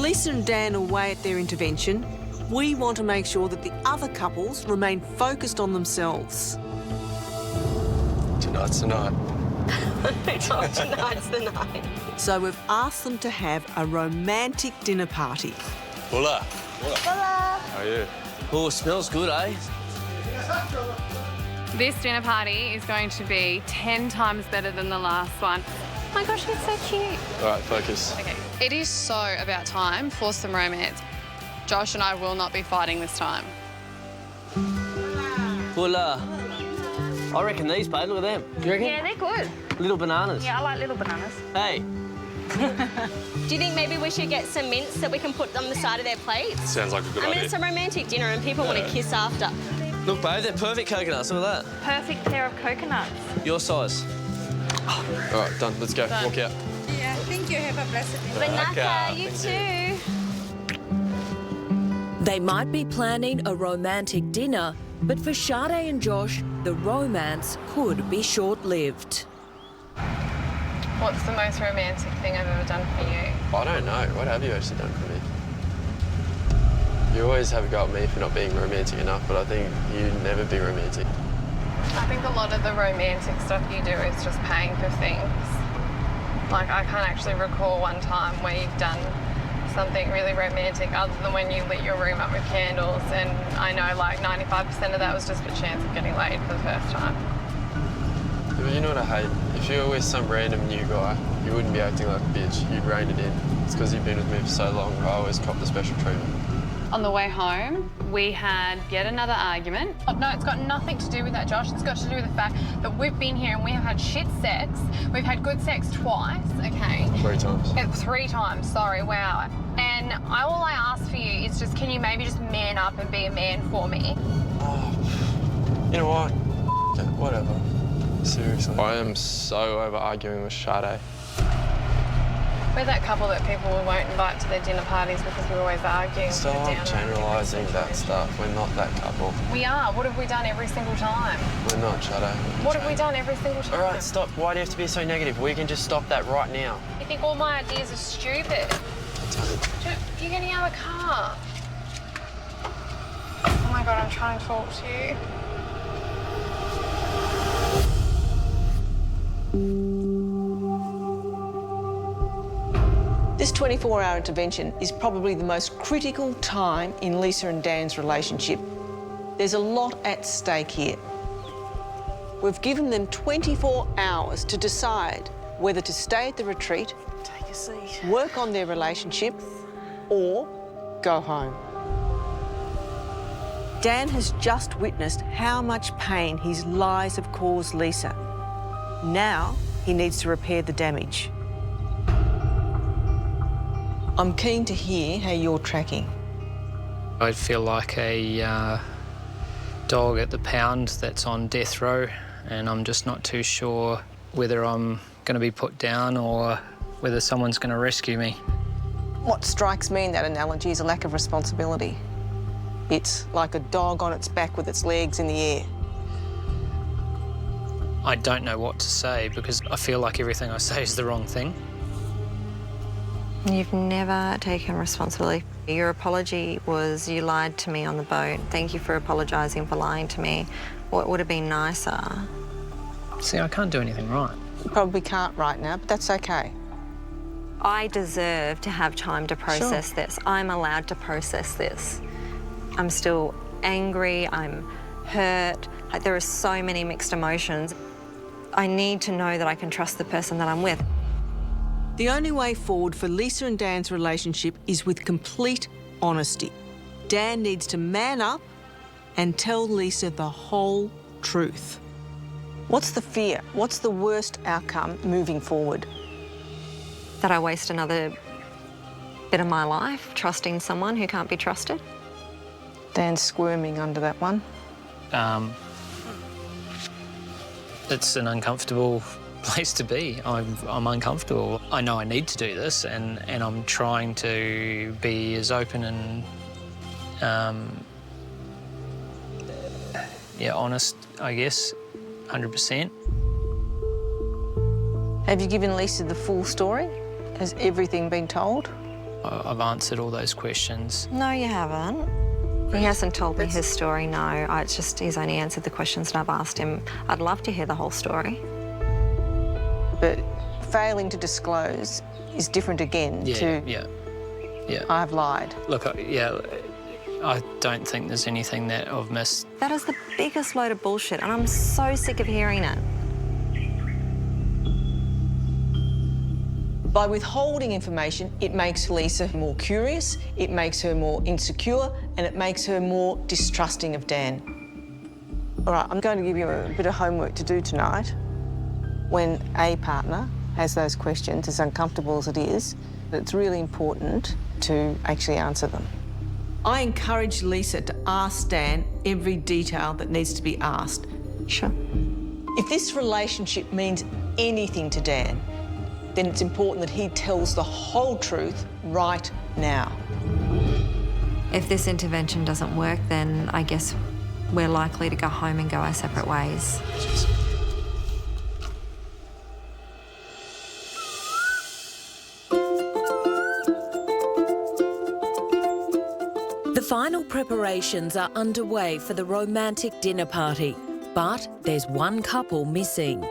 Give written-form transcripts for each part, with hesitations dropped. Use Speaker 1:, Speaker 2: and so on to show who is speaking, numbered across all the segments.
Speaker 1: Lisa and Dan are away at their intervention. We want to make sure that the other couples remain focused on themselves.
Speaker 2: Tonight's the night.
Speaker 3: Tonight's the night.
Speaker 1: So we've asked them to have a romantic dinner party.
Speaker 2: Hola.
Speaker 3: Hola.
Speaker 2: How are you?
Speaker 4: Oh, smells good, eh?
Speaker 5: This dinner party is going to be 10 times better than the last one. Oh my gosh, it's so cute.
Speaker 2: All right, focus.
Speaker 5: Okay, it is so about time for some romance. Josh and I will not be fighting this time.
Speaker 4: Well, I reckon these, babe, look at them. Do you reckon?
Speaker 3: Yeah, they're good.
Speaker 4: Little bananas.
Speaker 3: Yeah, I like little bananas.
Speaker 4: Hey.
Speaker 3: Do you think maybe we should get some mints that we can put on the side of their plates?
Speaker 2: Sounds like a good
Speaker 3: I mean,
Speaker 2: idea.
Speaker 3: it's a romantic dinner and people want to kiss after.
Speaker 4: Look, babe, they're perfect coconuts. Look at that.
Speaker 3: Perfect pair of coconuts.
Speaker 4: Your size.
Speaker 2: All right, done. Let's go.
Speaker 5: Done.
Speaker 2: Walk out.
Speaker 6: Yeah, thank you. Have a blessed day.
Speaker 3: Renata, you
Speaker 2: Thank
Speaker 3: too.
Speaker 7: They might be planning a romantic dinner, but for Sade and Josh, the romance could be short-lived.
Speaker 5: What's the most romantic thing I've ever done for you?
Speaker 2: I don't know. What have you actually done for me? You always have a go at me for not being romantic enough, but I think you'd never be romantic.
Speaker 5: I think a lot of the romantic stuff you do is just paying for things. Like, I can't actually recall one time where you've done something really romantic other than when you lit your room up with candles, and I know like 95% of that was just a chance of getting laid for the first time.
Speaker 2: Yeah, but you know what I hate? If you were with some random new guy, you wouldn't be acting like a bitch. You'd rein it in. It's because you've been with me for so long, I always cop the special treatment.
Speaker 5: On the way home, we had yet another argument. Oh, no, it's got nothing to do with that, Josh. It's got to do with the fact that we've been here and we have had shit sex. We've had good sex twice, okay?
Speaker 2: 3 times.
Speaker 5: 3 times, sorry, wow. And all I ask for you is just, can you maybe just man up and be a man for me?
Speaker 2: Oh, you know what? Okay, whatever. Seriously. I am so over arguing with Sade.
Speaker 5: We're that couple that people won't invite to their dinner parties because we're always arguing.
Speaker 2: Stop generalising that stuff. We're not that couple.
Speaker 5: We are. What have we done every single time?
Speaker 2: We're not, Sade.
Speaker 5: What have we done every single time?
Speaker 2: All right, stop. Why do you have to be so negative? We can just stop that right now.
Speaker 5: You think all my ideas are stupid? You're getting out of the car. Oh my God, I'm trying to talk to you.
Speaker 1: This 24-hour intervention is probably the most critical time in Lisa and Dan's relationship. There's a lot at stake here. We've given them 24 hours to decide whether to stay at the retreat,
Speaker 3: Take a seat.
Speaker 1: work on their relationship, or go home. Dan has just witnessed how much pain his lies have caused Lisa. Now he needs to repair the damage. I'm keen to hear how you're tracking.
Speaker 8: I feel like a dog at the pound that's on death row, and I'm just not too sure whether I'm going to be put down or whether someone's going to rescue me.
Speaker 1: What strikes me in that analogy is a lack of responsibility. It's like a dog on its back with its legs in the air.
Speaker 8: I don't know what to say because I feel like everything I say is the wrong thing.
Speaker 9: You've never taken responsibility. Your apology was you lied to me on the boat. Thank you for apologising for lying to me. What would have been nicer?
Speaker 8: See, I can't do anything right.
Speaker 1: You probably can't right now, but that's okay.
Speaker 9: I deserve to have time to process this. I'm allowed to process this. I'm still angry, I'm hurt. Like, there are so many mixed emotions. I need to know that I can trust the person that I'm with.
Speaker 1: The only way forward for Lisa and Dan's relationship is with complete honesty. Dan needs to man up and tell Lisa the whole truth. What's the fear? What's the worst outcome moving forward?
Speaker 9: That I waste another bit of my life trusting someone who can't be trusted.
Speaker 1: Dan's squirming under that one.
Speaker 8: It's an uncomfortable place to be. I'm uncomfortable. I know I need to do this, and I'm trying to be as open and honest, I guess, 100%.
Speaker 1: Have you given Lisa the full story? Has everything been told?
Speaker 8: I've answered all those questions.
Speaker 9: No, you haven't. He hasn't told me his story, no. It's just he's only answered the questions that I've asked him. I'd love to hear the whole story.
Speaker 1: But failing to disclose is different again to
Speaker 8: Yeah.
Speaker 1: I've lied.
Speaker 8: Look, I don't think there's anything that I've missed.
Speaker 9: That is the biggest load of bullshit, and I'm so sick of hearing it.
Speaker 1: By withholding information, it makes Lisa more curious, it makes her more insecure, and it makes her more distrusting of Dan. All right, I'm going to give you a bit of homework to do tonight. When a partner has those questions, as uncomfortable as it is, it's really important to actually answer them. I encourage Lisa to ask Dan every detail that needs to be asked.
Speaker 9: Sure.
Speaker 1: If this relationship means anything to Dan, then it's important that he tells the whole truth right now.
Speaker 9: If this intervention doesn't work, then I guess we're likely to go home and go our separate ways.
Speaker 7: The final preparations are underway for the romantic dinner party, but there's one couple missing.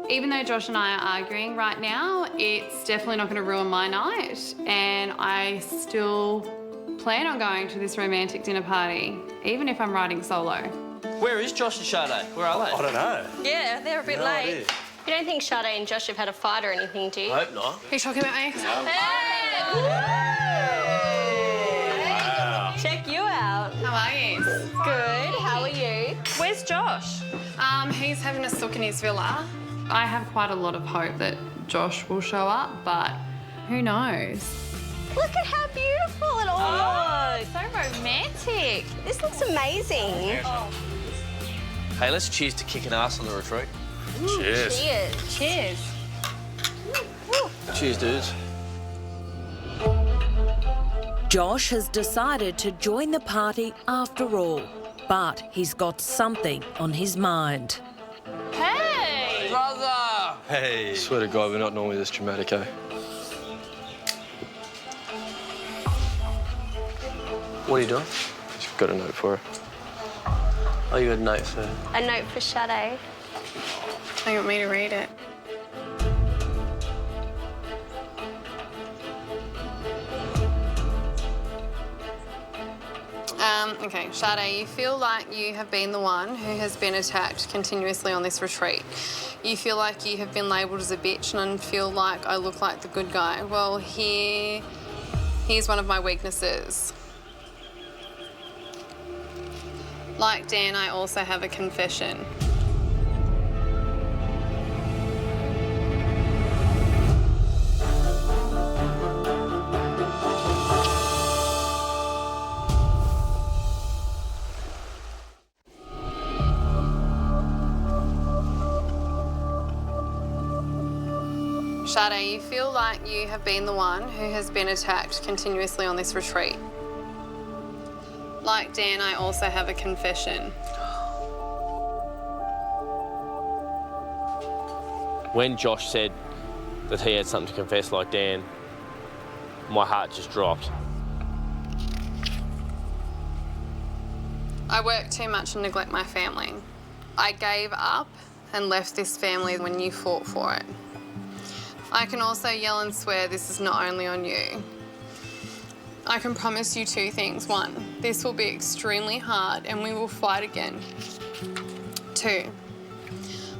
Speaker 5: Even though Josh and I are arguing right now, it's definitely not going to ruin my night, and I still plan on going to this romantic dinner party, even if I'm riding solo.
Speaker 4: Where is Josh and Sade? Where are they?
Speaker 10: I don't know.
Speaker 3: Yeah, they're a bit
Speaker 10: No
Speaker 3: late.
Speaker 10: idea.
Speaker 3: You don't think Sade and Josh have had a fight or anything, do you?
Speaker 4: I hope not.
Speaker 5: Are you talking about me?
Speaker 10: Wow.
Speaker 3: Check you out.
Speaker 5: How are you?
Speaker 3: Good, how are you? Where's Josh?
Speaker 5: He's having a sook in his villa. I have quite a lot of hope that Josh will show up, but who knows?
Speaker 3: Look at how beautiful it all looks. So romantic. This looks amazing.
Speaker 4: Hey, let's cheers to kicking ass on the retreat.
Speaker 10: Cheers.
Speaker 3: Cheers. Cheers.
Speaker 4: Cheers, dudes.
Speaker 7: Josh has decided to join the party after all, but he's got something on his mind.
Speaker 3: Hey!
Speaker 4: Brother!
Speaker 10: Hey.
Speaker 2: I swear to God, we're not normally this dramatic, eh?
Speaker 4: What are you doing?
Speaker 2: Just got a note for her.
Speaker 4: Oh, you got a note for her.
Speaker 3: A note for Sade.
Speaker 5: Oh, you want me to read it? Okay, Sade, you feel like you have been the one who has been attacked continuously on this retreat. You feel like you have been labelled as a bitch and feel like I look like the good guy. Well, here's one of my weaknesses. Like Dan, I also have a confession. Sade, you feel like you have been the one who has been attacked continuously on this retreat. Like Dan, I also have a confession.
Speaker 4: When Josh said that he had something to confess like Dan, my heart just dropped.
Speaker 5: I work too much and neglect my family. I gave up and left this family when you fought for it. I can also yell and swear this is not only on you. I can promise you two things. One, this will be extremely hard and we will fight again. Two,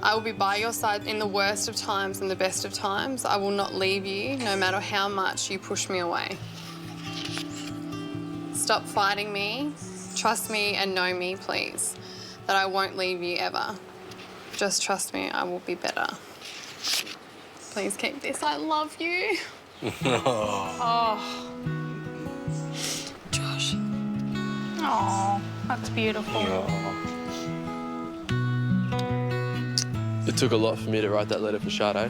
Speaker 5: I will be by your side in the worst of times and the best of times. I will not leave you no matter how much you push me away. Stop fighting me, trust me and know me, please, that I won't leave you ever. Just trust me, I will be better. Please keep this. I love you. Oh. Josh. Oh, that's beautiful.
Speaker 2: It took a lot for me to write that letter for Sade.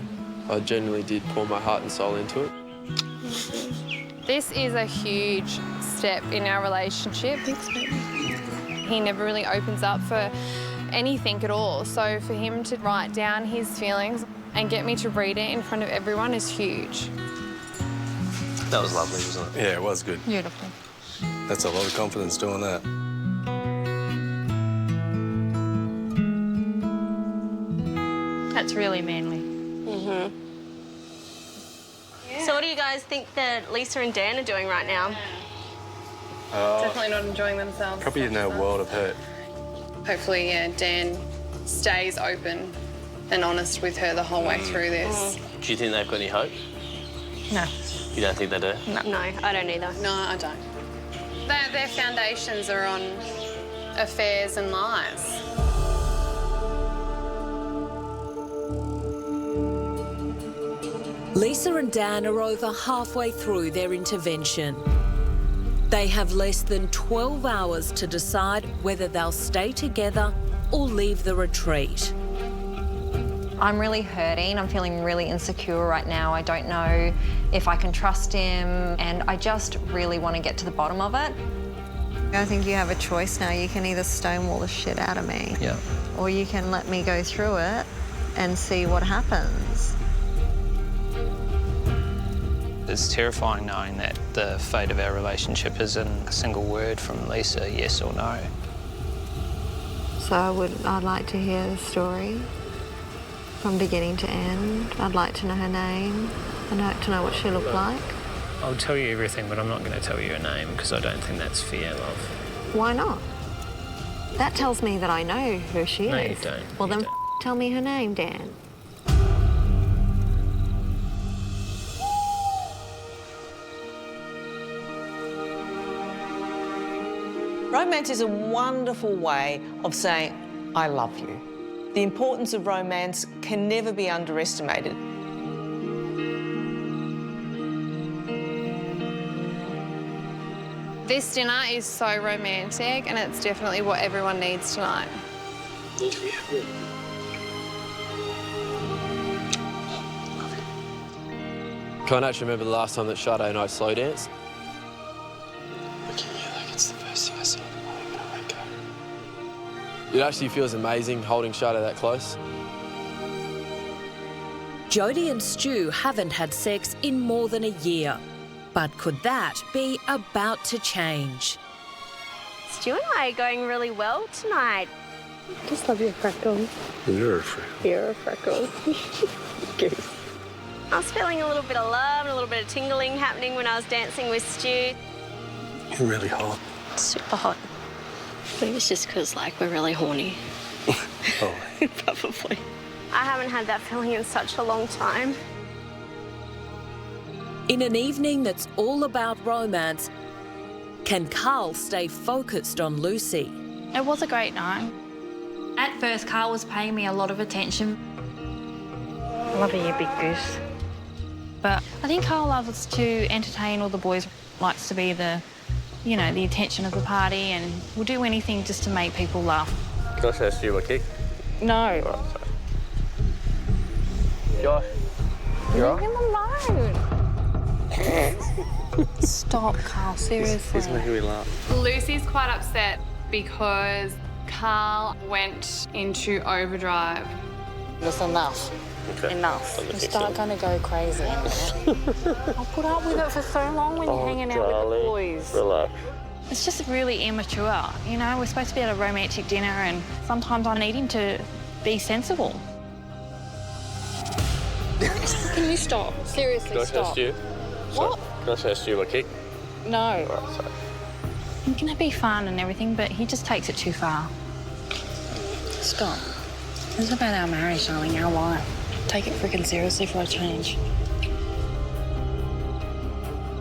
Speaker 2: I genuinely did pour my heart and soul into it.
Speaker 5: This is a huge step in our relationship. Thanks, baby. He never really opens up for anything at all. So for him to write down his feelings and get me to read it in front of everyone is huge.
Speaker 4: That was lovely, wasn't it?
Speaker 10: Yeah, it was good.
Speaker 5: Beautiful.
Speaker 10: That's a lot of confidence doing that.
Speaker 3: That's really manly.
Speaker 11: So what do you guys think that Lisa and Dan are doing right now?
Speaker 5: Definitely not enjoying themselves.
Speaker 10: Probably in a world of hurt.
Speaker 5: Hopefully, yeah, Dan stays open and honest with her the whole way through this.
Speaker 4: Do you think they've got any hope?
Speaker 3: No.
Speaker 4: You don't think they do?
Speaker 11: No, I don't either.
Speaker 5: No, I don't. Their foundations are on affairs and lies.
Speaker 7: Lisa and Dan are over halfway through their intervention. They have less than 12 hours to decide whether they'll stay together or leave the retreat.
Speaker 9: I'm really hurting. I'm feeling really insecure right now. I don't know if I can trust him, and I just really want to get to the bottom of it. I think you have a choice now. You can either stonewall the shit out of me,
Speaker 8: Yeah.
Speaker 9: or you can let me go through it and see what happens.
Speaker 8: It's terrifying knowing that the fate of our relationship is in a single word from Lisa, yes or no.
Speaker 9: So I'd like to hear the story from beginning to end. I'd like to know her name. I'd like to know what she looked like.
Speaker 8: I'll tell you everything, but I'm not going to tell you her name because I don't think that's fair, love.
Speaker 9: Why not? That tells me that I know who she is.
Speaker 8: No, you don't.
Speaker 9: Well,
Speaker 8: You
Speaker 9: then
Speaker 8: don't.
Speaker 9: tell me her name, Dan.
Speaker 1: Romance is a wonderful way of saying, I love you. The importance of romance can never be underestimated.
Speaker 5: This dinner is so romantic, and it's definitely what everyone needs tonight.
Speaker 2: Can't actually remember the last time that Sade and I slow danced. Looking at you like it's the first thing I saw in the morning when I wake up. It actually feels amazing holding Sade that close.
Speaker 7: Jodie and Stu haven't had sex in more than a year. But could that be about to change?
Speaker 11: Stu and I are going really well tonight.
Speaker 3: Just love your freckles.
Speaker 10: You're a freak.
Speaker 3: You're a freckle. Goose.
Speaker 11: I was feeling a little bit of love and a little bit of tingling happening when I was dancing with Stu.
Speaker 10: You're really hot.
Speaker 11: Super hot. I think it's just because, like, we're really horny.
Speaker 10: Oh.
Speaker 11: Probably. I haven't had that feeling in such a long time.
Speaker 7: In an evening that's all about romance, can Carl stay focused on Lucy?
Speaker 3: It was a great night. At first, Carl was paying me a lot of attention. Loving you, big goose. But I think Carl loves to entertain all the boys, likes to be the, you know, the attention of the party, and will do anything just to make people laugh.
Speaker 4: Can I ask you a kick?
Speaker 3: No.
Speaker 4: Josh, you all
Speaker 3: Leave
Speaker 4: right?
Speaker 3: him alone. Stop, Carl, seriously.
Speaker 4: He's making me laugh.
Speaker 5: Lucy's quite upset because Carl went into overdrive.
Speaker 3: That's enough.
Speaker 4: Okay.
Speaker 3: Enough.
Speaker 4: Doesn't
Speaker 3: You
Speaker 4: think
Speaker 3: start
Speaker 4: so.
Speaker 3: going to go crazy. I'll put up with it for so long when you're hanging out with the boys.
Speaker 4: Relax.
Speaker 3: It's just really immature, you know? We're supposed to be at a romantic dinner, and sometimes I need him to be sensible. Can you stop? Seriously,
Speaker 4: Can I
Speaker 3: stop.
Speaker 4: ask you?
Speaker 3: What?
Speaker 4: Can I ask you a kick?
Speaker 3: No.
Speaker 4: All right, sorry.
Speaker 3: It can be fun and everything, but he just takes it too far. Stop. This is about our marriage, darling, our life. Take it freaking seriously for a change.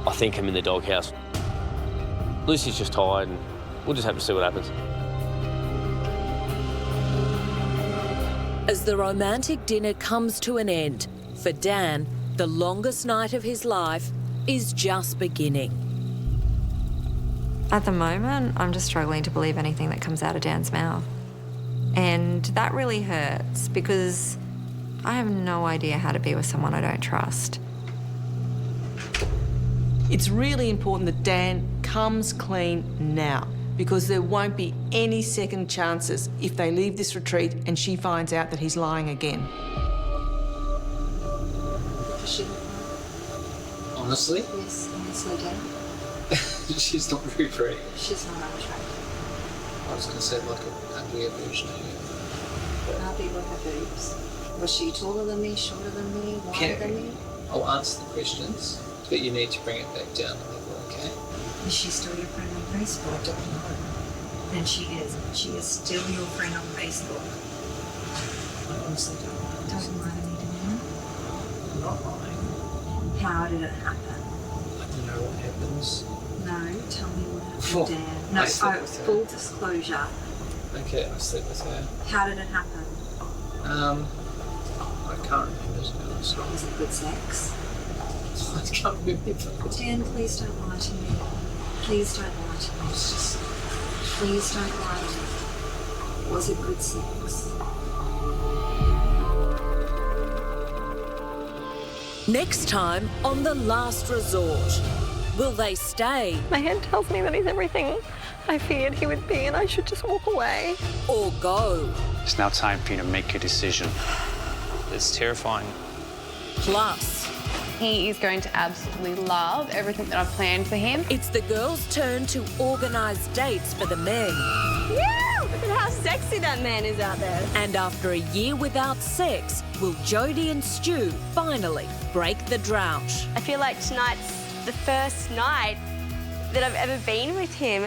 Speaker 4: I think I'm in the doghouse. Lucy's just tired, and we'll just have to see what happens.
Speaker 7: As the romantic dinner comes to an end, for Dan, the longest night of his life is just beginning.
Speaker 9: At the moment, I'm just struggling to believe anything that comes out of Dan's mouth. And that really hurts because I have no idea how to be with someone I don't trust.
Speaker 1: It's really important that Dan comes clean now, because there won't be any second chances if they leave this retreat and she finds out that he's lying again.
Speaker 8: Honestly?
Speaker 12: Yes, honestly, Dad.
Speaker 8: She's not very pretty.
Speaker 12: She's not unattractive.
Speaker 8: I was going to say like an uglier version of you.
Speaker 12: How big were her boobs? Was she taller than me, shorter than me, wider than me?
Speaker 8: I'll answer the questions, but you need to bring it back down a level, okay?
Speaker 12: Is she still your friend on Facebook? I don't know. Then she is. She is still your friend on Facebook.
Speaker 8: I honestly don't know.
Speaker 12: Doesn't lie to me, Dad.
Speaker 8: I'm not lying.
Speaker 12: How did it happen?
Speaker 8: I don't know what happens.
Speaker 12: No, tell me what happened,
Speaker 8: Oh,
Speaker 12: Dad. No,
Speaker 8: I slept with her.
Speaker 12: full disclosure.
Speaker 8: Okay, I slept with her.
Speaker 12: How did it happen?
Speaker 8: I can't remember, to be honest.
Speaker 12: Was it good sex?
Speaker 8: I can't remember.
Speaker 12: Dan, please don't lie to me. Please don't lie to me.
Speaker 8: It's just...
Speaker 12: Please don't lie to me. Was it good sex?
Speaker 7: Next time on The Last Resort, will they stay
Speaker 9: My head tells me that he's everything I feared he would be and I should just walk away.
Speaker 7: or go?
Speaker 10: It's now time for you to make your decision.
Speaker 8: It's terrifying.
Speaker 7: Plus,
Speaker 5: He is going to absolutely love everything that I've planned for him.
Speaker 7: it's the girls' turn to organise dates for the men.
Speaker 11: Yeah, look at how sexy that man is out there.
Speaker 7: And after a year without sex, will Jodie and Stu finally break the drought?
Speaker 11: I feel like tonight's the first night that I've ever been with him.